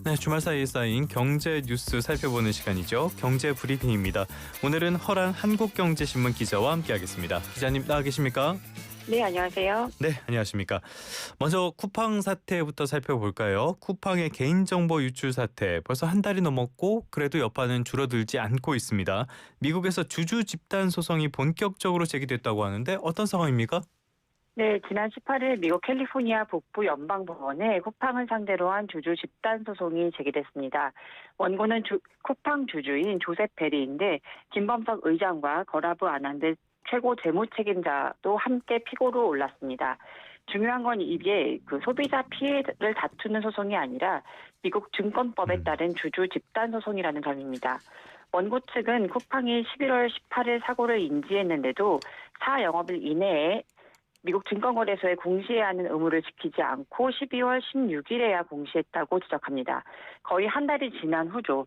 네, 주말 사이에 쌓인 경제 뉴스 살펴보는 시간이죠. 경제 브리핑입니다. 오늘은 허란 한국경제신문 기자와 함께하겠습니다. 기자님 나와 계십니까? 네, 안녕하세요. 네, 안녕하십니까. 먼저 쿠팡 사태부터 살펴볼까요? 쿠팡의 개인정보 유출 사태 벌써 한 달이 넘었고 그래도 여파는 줄어들지 않고 있습니다. 미국에서 주주 집단 소송이 본격적으로 제기됐다고 하는데 어떤 상황입니까? 네, 지난 18일 미국 캘리포니아 북부 연방법원에 쿠팡을 상대로 한 주주 집단 소송이 제기됐습니다. 원고는 쿠팡 주주인 조셉 베리인데 김범석 의장과 거라브 아난드 최고 재무 책임자도 함께 피고로 올랐습니다. 중요한 건 이게 소비자 피해를 다투는 소송이 아니라 미국 증권법에 따른 주주 집단 소송이라는 점입니다. 원고 측은 쿠팡이 11월 18일 사고를 인지했는데도 4영업일 이내에 미국 증권거래소에 공시해야 하는 의무를 지키지 않고 12월 16일에야 공시했다고 지적합니다. 거의 한 달이 지난 후죠.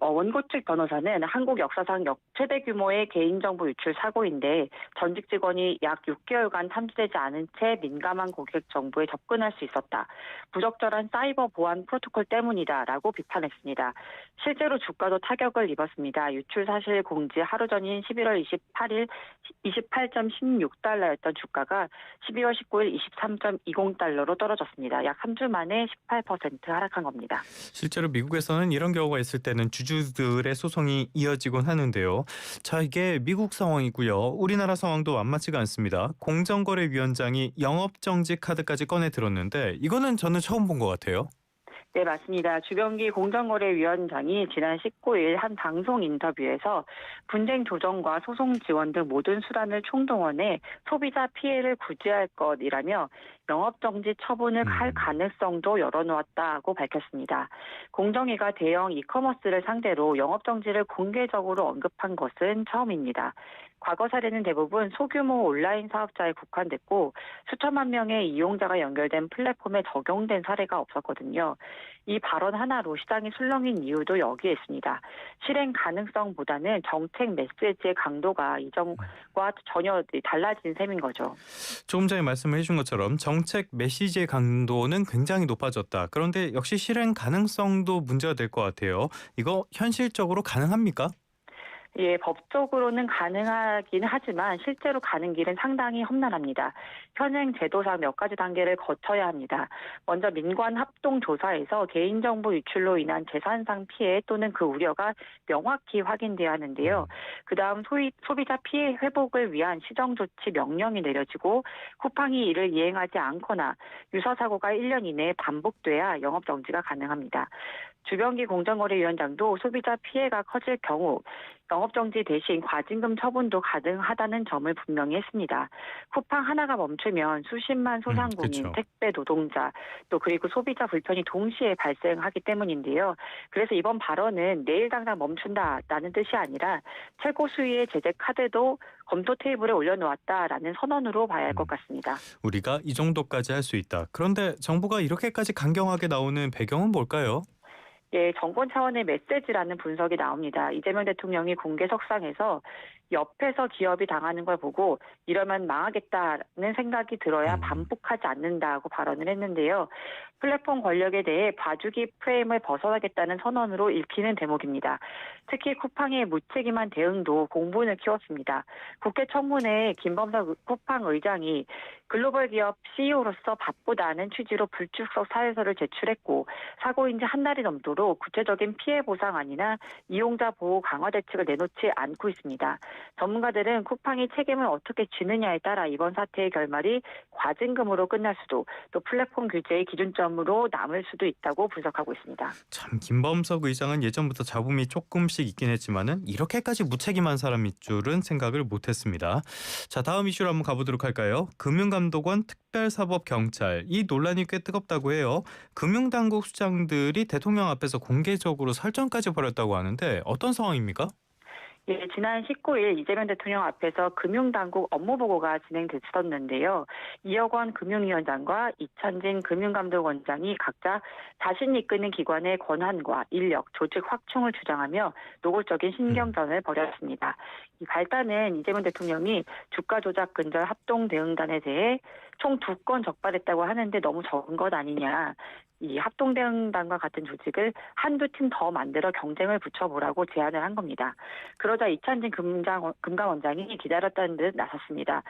원고 측 변호사는 한국 역사상 최대 규모의 개인정보 유출 사고인데 전직 직원이 약 6개월간 탐지되지 않은 채 민감한 고객 정보에 접근할 수 있었다. 부적절한 사이버 보안 프로토콜 때문이다라고 비판했습니다. 실제로 주가도 타격을 입었습니다. 유출 사실 공지 하루 전인 11월 28일 28.16달러였던 주가가 12월 19일 23.20달러로 떨어졌습니다. 약 3주 만에 18% 하락한 겁니다. 실제로 미국에서는 이런 경우가 있을 때는 주주들의 소송이 이어지곤 하는데요. 자, 이게 미국 상황이고요. 우리나라 상황도 만만치가 않습니다. 공정거래위원장이 영업정지 카드까지 꺼내 들었는데 이거는 저는 처음 본 것 같아요. 네, 맞습니다. 주병기 공정거래위원장이 지난 19일 한 방송 인터뷰에서 분쟁 조정과 소송 지원 등 모든 수단을 총동원해 소비자 피해를 구제할 것이라며 영업정지 처분을 할 가능성도 열어놓았다고 밝혔습니다. 공정위가 대형 이커머스를 상대로 영업정지를 공개적으로 언급한 것은 처음입니다. 과거 사례는 대부분 소규모 온라인 사업자에 국한됐고 수천만 명의 이용자가 연결된 플랫폼에 적용된 사례가 없었거든요. 이 발언 하나로 시장이 술렁인 이유도 여기에 있습니다. 실행 가능성보다는 정책 메시지의 강도가 이전과 전혀 달라진 셈인 거죠. 조금 전에 말씀을 해준 것처럼 정책 메시지의 강도는 굉장히 높아졌다. 그런데 역시 실행 가능성도 문제가 될 것 같아요. 이거 현실적으로 가능합니까? 예, 법적으로는 가능하긴 하지만 실제로 가는 길은 상당히 험난합니다. 현행 제도상 몇 가지 단계를 거쳐야 합니다. 먼저 민관 합동조사에서 개인정보 유출로 인한 재산상 피해 또는 그 우려가 명확히 확인돼야 하는데요. 그다음 소비자 피해 회복을 위한 시정조치 명령이 내려지고 쿠팡이 이를 이행하지 않거나 유사사고가 1년 이내에 반복돼야 영업정지가 가능합니다. 주병기 공정거래위원장도 소비자 피해가 커질 경우 영업정지 대신 과징금 처분도 가능하다는 점을 분명히 했습니다. 쿠팡 하나가 멈추면 수십만 소상공인, 그렇죠. 택배 노동자, 또 그리고 소비자 불편이 동시에 발생하기 때문인데요. 그래서 이번 발언은 내일 당장 멈춘다라는 뜻이 아니라 최고 수위의 제재 카드도 검토 테이블에 올려놓았다라는 선언으로 봐야 할 것 같습니다. 우리가 이 정도까지 할 수 있다. 그런데 정부가 이렇게까지 강경하게 나오는 배경은 뭘까요? 예, 정권 차원의 메시지라는 분석이 나옵니다. 이재명 대통령이 공개석상에서 옆에서 기업이 당하는 걸 보고 이러면 망하겠다는 생각이 들어야 반복하지 않는다고 발언을 했는데요. 플랫폼 권력에 대해 봐주기 프레임을 벗어나겠다는 선언으로 읽히는 대목입니다. 특히 쿠팡의 무책임한 대응도 공분을 키웠습니다. 국회 청문회에 김범석 쿠팡 의장이 글로벌 기업 CEO로서 바쁘다는 취지로 불출석 사유서를 제출했고 사고인 지 한 달이 넘도록 구체적인 피해 보상안이나 이용자 보호 강화 대책을 내놓지 않고 있습니다. 전문가들은 쿠팡이 책임을 어떻게 지느냐에 따라 이번 사태의 결말이 과징금으로 끝날 수도 또 플랫폼 규제의 기준점으로 남을 수도 있다고 분석하고 있습니다. 참 김범석 의장은 예전부터 잡음이 조금씩 있긴 했지만은 이렇게까지 무책임한 사람일 줄은 생각을 못했습니다. 자, 다음 이슈로 한번 가보도록 할까요? 금융감독원 특별사법경찰 이 논란이 꽤 뜨겁다고 해요. 금융당국 수장들이 대통령 앞에서 공개적으로 설전까지 벌였다고 하는데 어떤 상황입니까? 예, 지난 19일 이재명 대통령 앞에서 금융당국 업무보고가 진행됐었는데요. 이혁원 금융위원장과 이찬진 금융감독원장이 각자 자신이 이끄는 기관의 권한과 인력, 조직 확충을 주장하며 노골적인 신경전을 벌였습니다. 이 발단은 이재명 대통령이 주가 조작 근절 합동 대응단에 대해 총 2건 적발했다고 하는데 너무 적은 것 아니냐. 이 합동대응단과 같은 조직을 한두 팀 더 만들어 경쟁을 붙여보라고 제안을 한 겁니다. 그러자 이찬진 금감원장이 기다렸다는 듯 나섰습니다.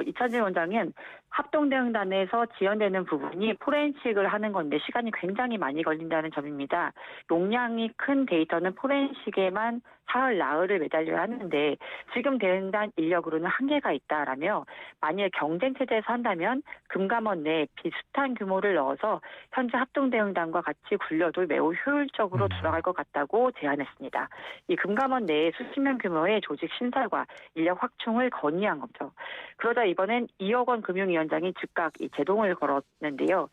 이찬진 원장은 합동대응단에서 지연되는 부분이 포렌식을 하는 건데 시간이 굉장히 많이 걸린다는 점입니다. 용량이 큰 데이터는 포렌식에만 사흘 나흘을 매달려야 하는데 지금 대응단 인력으로는 한계가 있다라며 만일 경쟁체제에서 한다면 금감원 내에 비슷한 규모를 넣어서 현재 합동대응단과 같이 굴려도 매우 효율적으로 돌아갈 것 같다고 제안했습니다. 이 금감원 내에 수십 명 규모의 조직 신설과 인력 확충을 건의한 거죠. 그러자 이번엔 2억 원 금융위원장이 즉각 제동을 걸었는데요.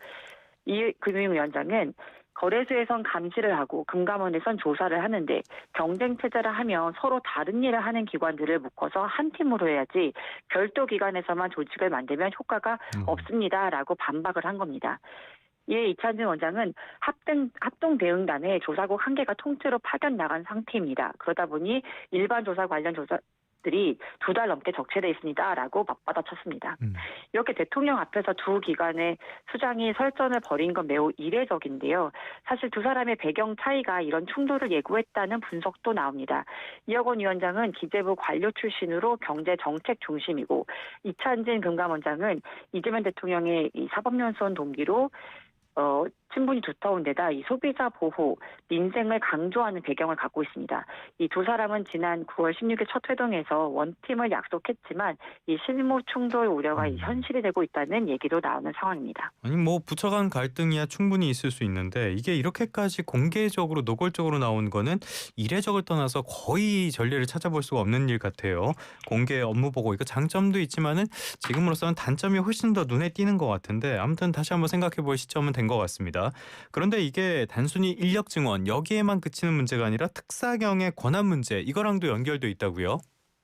이 금융위원장은 거래소에선 감시를 하고 금감원에선 조사를 하는데 경쟁체제를 하면 서로 다른 일을 하는 기관들을 묶어서 한 팀으로 해야지 별도 기관에서만 조직을 만들면 효과가 없습니다라고 반박을 한 겁니다. 이에 이찬진 원장은 합동대응단의 조사국 한 개가 통째로 파견 나간 상태입니다. 그러다 보니 일반 조사 관련 조사들이 2달 넘게 적체돼 있습니다라고 맞받아쳤습니다. 이렇게 대통령 앞에서 두 기관의 수장이 설전을 벌인 건 매우 이례적인데요. 사실 두 사람의 배경 차이가 이런 충돌을 예고했다는 분석도 나옵니다. 이혁원 위원장은 기재부 관료 출신으로 경제정책 중심이고 이찬진 금감원장은 이재명 대통령의 이 사법연수원 동기로 친분이 두터운 데다 이 소비자 보호, 민생을 강조하는 배경을 갖고 있습니다. 이 두 사람은 지난 9월 16일 첫 회동에서 원팀을 약속했지만 이 실무 충돌 우려가 현실이 되고 있다는 얘기도 나오는 상황입니다. 아니 뭐 부처 간 갈등이야 충분히 있을 수 있는데 이게 이렇게까지 공개적으로 노골적으로 나온 거는 이례적을 떠나서 거의 전례를 찾아볼 수가 없는 일 같아요. 공개 업무 보고 이거 장점도 있지만은 지금으로서는 단점이 훨씬 더 눈에 띄는 것 같은데 아무튼 다시 한번 생각해 볼 시점은 된 것 같습니다. 그런데 이게 단순히 인력 증원 여기에만 그치는 문제가 아니라 특사경의 권한 문제 이거랑도 연결돼 있다고요?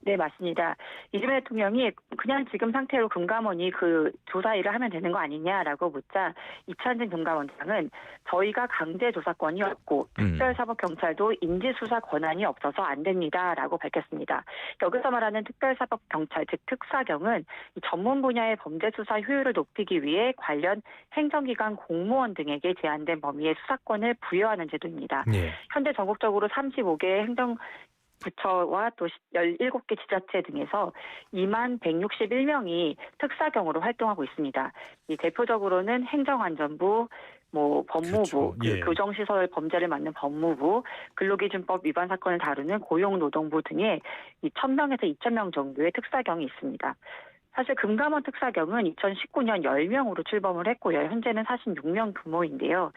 네, 맞습니다. 이재명 대통령이 그냥 지금 상태로 금감원이 그 조사 일을 하면 되는 거 아니냐라고 묻자 이찬진 금감원장은 저희가 강제 조사권이 없고 특별사법경찰도 인지수사 권한이 없어서 안 됩니다라고 밝혔습니다. 여기서 말하는 특별사법경찰 즉 특사경은 이 전문 분야의 범죄 수사 효율을 높이기 위해 관련 행정기관 공무원 등에게 제한된 범위의 수사권을 부여하는 제도입니다. 네. 현재 전국적으로 35개의 행정 부처와 또 17개 지자체 등에서 2만 161명이 특사경으로 활동하고 있습니다. 이 대표적으로는 행정안전부, 법무부, 그렇죠. 예. 교정시설 범죄를 맡는 법무부, 근로기준법 위반 사건을 다루는 고용노동부 등의 1,000명에서 2,000명 정도의 특사경이 있습니다. 사실 금감원 특사경은 2019년 10명으로 출범을 했고요. 현재는 46명 규모인데요.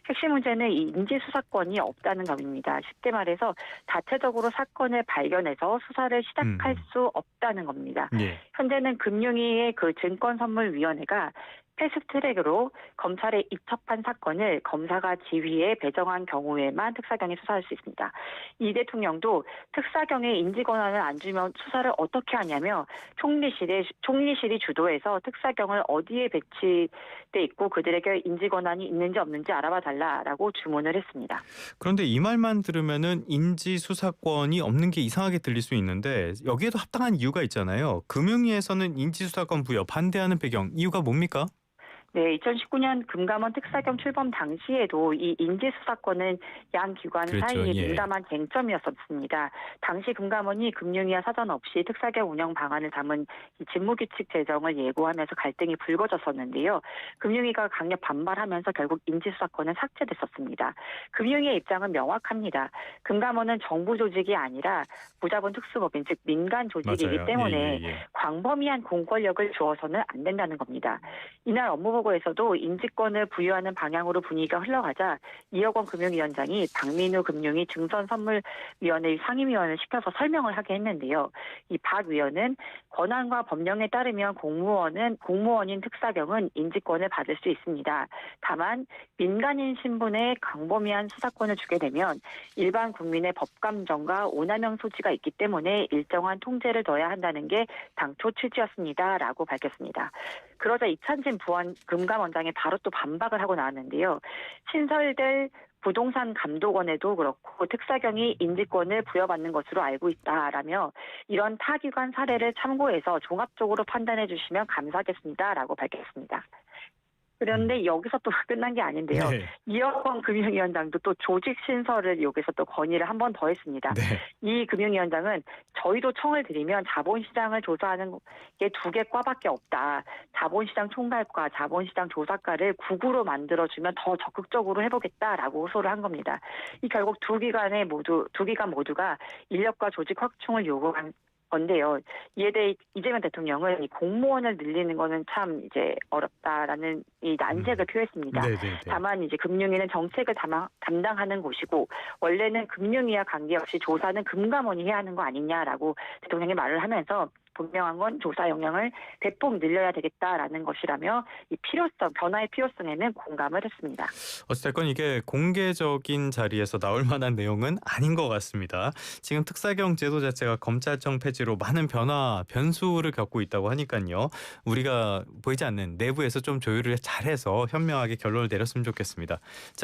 핵심 문제는 이 인지수사권이 없다는 점입니다. 쉽게 말해서 자체적으로 사건을 발견해서 수사를 시작할 수 없다는 겁니다. 예. 현재는 금융위의 그 증권선물위원회가 패스트트랙으로 검찰에 입첩한 사건을 검사가 지휘에 배정한 경우에만 특사경이 수사할 수 있습니다. 이 대통령도 특사경에 인지 권한을 안 주면 수사를 어떻게 하냐며 총리실이 주도해서 특사경을 어디에 배치돼 있고 그들에게 인지 권한이 있는지 없는지 알아봐 달라라고 주문을 했습니다. 그런데 이 말만 들으면은 인지 수사권이 없는 게 이상하게 들릴 수 있는데 여기에도 합당한 이유가 있잖아요. 금융위에서는 인지 수사권 부여 반대하는 배경 이유가 뭡니까? 네, 2019년 금감원 특사경 출범 당시에도 이 인지수사권은 양 기관 그렇죠. 사이에 예. 민감한 쟁점이었습니다. 당시 금감원이 금융위와 사전 없이 특사경 운영 방안을 담은 이 직무규칙 제정을 예고하면서 갈등이 불거졌었는데요. 금융위가 강력 반발하면서 결국 인지수사권은 삭제됐었습니다. 금융위의 입장은 명확합니다. 금감원은 정부 조직이 아니라 무자본 특수법인 즉 민간 조직이기 맞아요. 때문에 예. 광범위한 공권력을 주어서는 안 된다는 겁니다. 이날 업무보고에서도 인지권을 부여하는 방향으로 분위기가 흘러가자 이혁원 금융위원장이 박민우 금융위 증선선물위원회 상임위원을 시켜서 설명을 하게 했는데요. 이 박 위원은 권한과 법령에 따르면 공무원인 특사경은 인지권을 받을 수 있습니다. 다만 민간인 신분에 광범위한 수사권을 주게 되면 일반 국민의 법감정과 오남용 소지가 있기 때문에 일정한 통제를 둬야 한다는 게 당초 취지였습니다라고 밝혔습니다. 그러자 이찬진 금감원장이 바로 또 반박을 하고 나왔는데요. 신설될 부동산 감독원에도 그렇고 특사경이 인지권을 부여받는 것으로 알고 있다라며 이런 타기관 사례를 참고해서 종합적으로 판단해 주시면 감사하겠습니다라고 밝혔습니다. 그런데 여기서 또 끝난 게 아닌데요. 네. 이어건 금융위원장도 또 조직 신설을 여기서 또 건의를 한 번 더 했습니다. 네. 이 금융위원장은 저희도 청을 드리면 자본시장을 조사하는 게 두 개 과밖에 없다. 자본시장 총괄과 자본시장 조사과를 국으로 만들어주면 더 적극적으로 해보겠다라고 호소를 한 겁니다. 이 결국 두 기관 모두가 인력과 조직 확충을 요구한 건데요. 이에 대해 이재명 대통령은 이 공무원을 늘리는 거는 참 이제 어렵다라는 이 난색을 표했습니다. 네네네. 다만 이제 금융위는 정책을 담당하는 곳이고 원래는 금융위와 관계없이 조사는 금감원이 해야 하는 거 아니냐라고 대통령이 말을 하면서 분명한 건 조사 역량을 대폭 늘려야 되겠다라는 것이라며 이 변화의 필요성에는 공감을 했습니다. 어찌됐건 이게 공개적인 자리에서 나올 만한 내용은 아닌 것 같습니다. 지금 특사경 제도 자체가 검찰청 폐지로 많은 변수를 겪고 있다고 하니까요. 우리가 보이지 않는 내부에서 좀 조율을 잘해서 현명하게 결론을 내렸으면 좋겠습니다. 자,